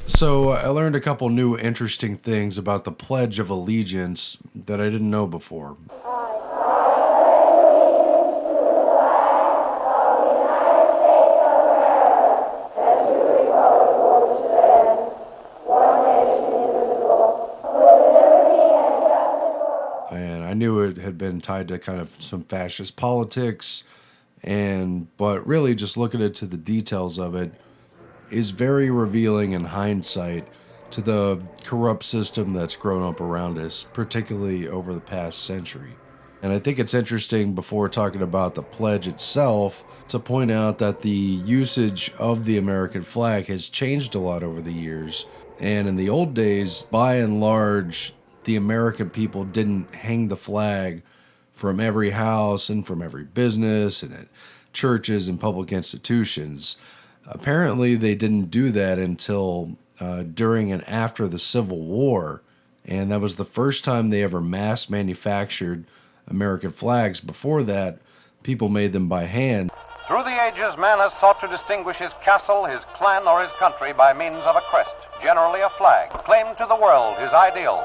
So I learned a couple new interesting things about the Pledge of Allegiance that I didn't know before. And I knew it had been tied to kind of some fascist politics, but really just looking into the details of it is very revealing in hindsight to the corrupt system that's grown up around us, particularly over the past century. And I think it's interesting, before talking about the pledge itself, to point out that the usage of the American flag has changed a lot over the years. And in the old days, by and large, the American people didn't hang the flag from every house and from every business and at churches and public institutions. Apparently, they didn't do that until during and after the Civil War, and that was the first time they ever mass manufactured American flags. Before that, people made them by hand. Through the ages, man has sought to distinguish his castle, his clan, or his country by means of a crest, generally a flag, proclaimed to the world his ideal,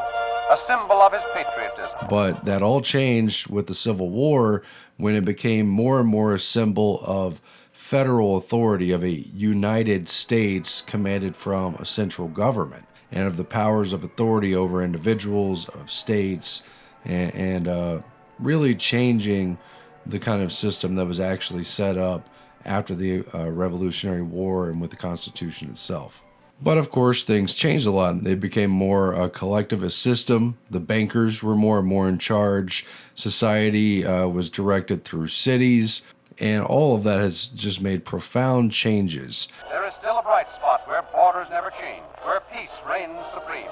a symbol of his patriotism. But that all changed with the Civil War, when it became more and more a symbol of federal authority, of a United States commanded from a central government, and of the powers of authority over individuals, of states, and really changing the kind of system that was actually set up after the Revolutionary War and with the Constitution itself. But of course, things changed a lot. They became more a collectivist system. The bankers were more and more in charge. Society was directed through cities. And all of that has just made profound changes. There is still a bright spot where borders never change, where peace reigns supreme.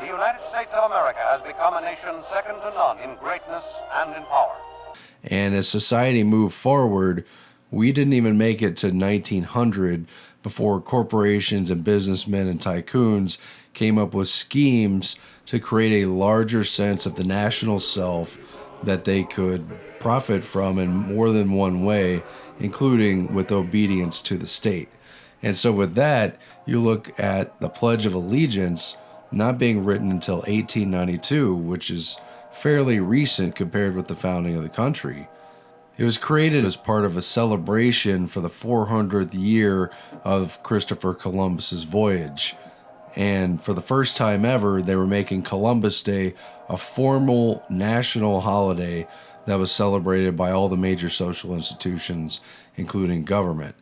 The United States of America has become a nation second to none in greatness and in power. And as society moved forward, we didn't even make it to 1900 before corporations and businessmen and tycoons came up with schemes to create a larger sense of the national self that they could profit from in more than one way, including with obedience to the state. And so with that, you look at the Pledge of Allegiance not being written until 1892, which is fairly recent compared with the founding of the country. It was created as part of a celebration for the 400th year of Christopher Columbus's voyage. And for the first time ever, they were making Columbus Day a formal national holiday that was celebrated by all the major social institutions, including government.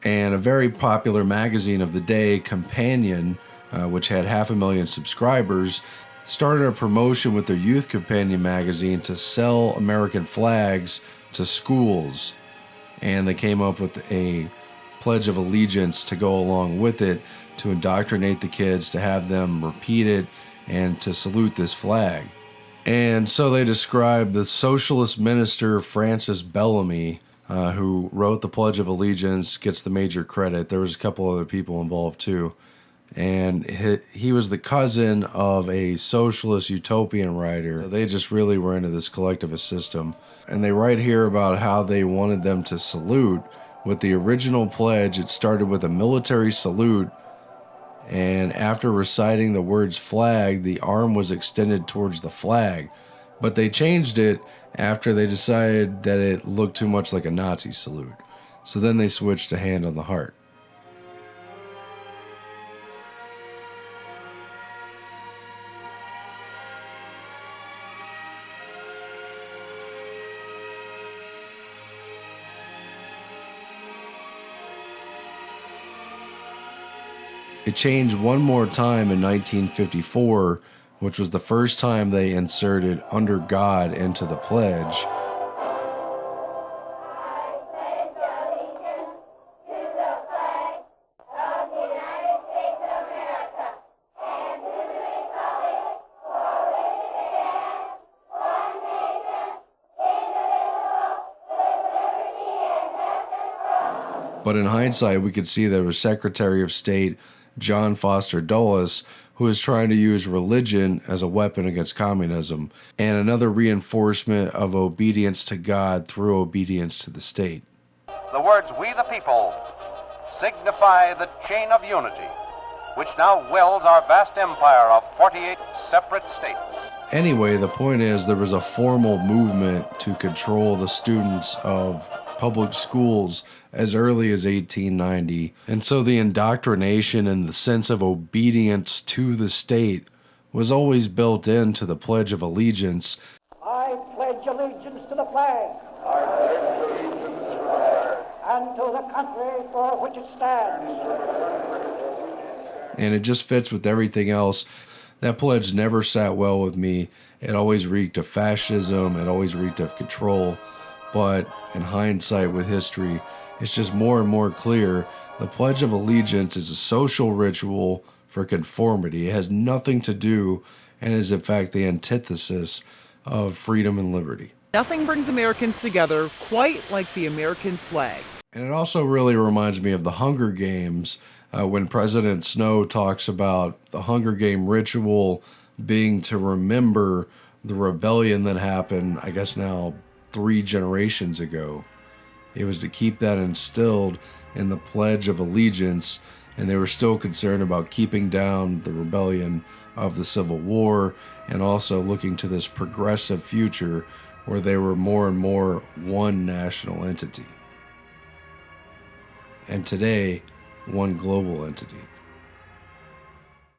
And a very popular magazine of the day, Companion, which had 500,000 subscribers, started a promotion with their Youth Companion magazine to sell American flags to schools. And they came up with a Pledge of Allegiance to go along with it, to indoctrinate the kids, to have them repeat it, and to salute this flag. And so they described the socialist minister Francis Bellamy, who wrote the Pledge of Allegiance, gets the major credit. There was a couple other people involved too. And he was the cousin of a socialist utopian writer. They just really were into this collectivist system. And they write here about how they wanted them to salute. With the original pledge, it started with a military salute, and after reciting the words flag, the arm was extended towards the flag. But they changed it after they decided that it looked too much like a Nazi salute. So then they switched to hand on the heart. It changed one more time in 1954, which was the first time they inserted "under God" into the pledge. But in hindsight, we could see there was Secretary of State John Foster Dulles, who is trying to use religion as a weapon against communism, and another reinforcement of obedience to God through obedience to the state. The words "we the people" signify the chain of unity, which now wields our vast empire of 48 separate states. Anyway, the point is there was a formal movement to control the students of public schools as early as 1890. And so the indoctrination and the sense of obedience to the state was always built into the Pledge of Allegiance. I pledge allegiance to the flag. I pledge allegiance to the flag. And to the country for which it stands. And it just fits with everything else. That pledge never sat well with me. It always reeked of fascism. It always reeked of control. But in hindsight with history, it's just more and more clear the Pledge of Allegiance is a social ritual for conformity. It has nothing to do and is in fact the antithesis of freedom and liberty. Nothing brings Americans together quite like the American flag. And it also really reminds me of the Hunger Games, when President Snow talks about the Hunger Game ritual being to remember the rebellion that happened, I guess now 3 generations ago. It was to keep that instilled in the Pledge of Allegiance, and they were still concerned about keeping down the rebellion of the Civil War and also looking to this progressive future where they were more and more one national entity. And today, one global entity.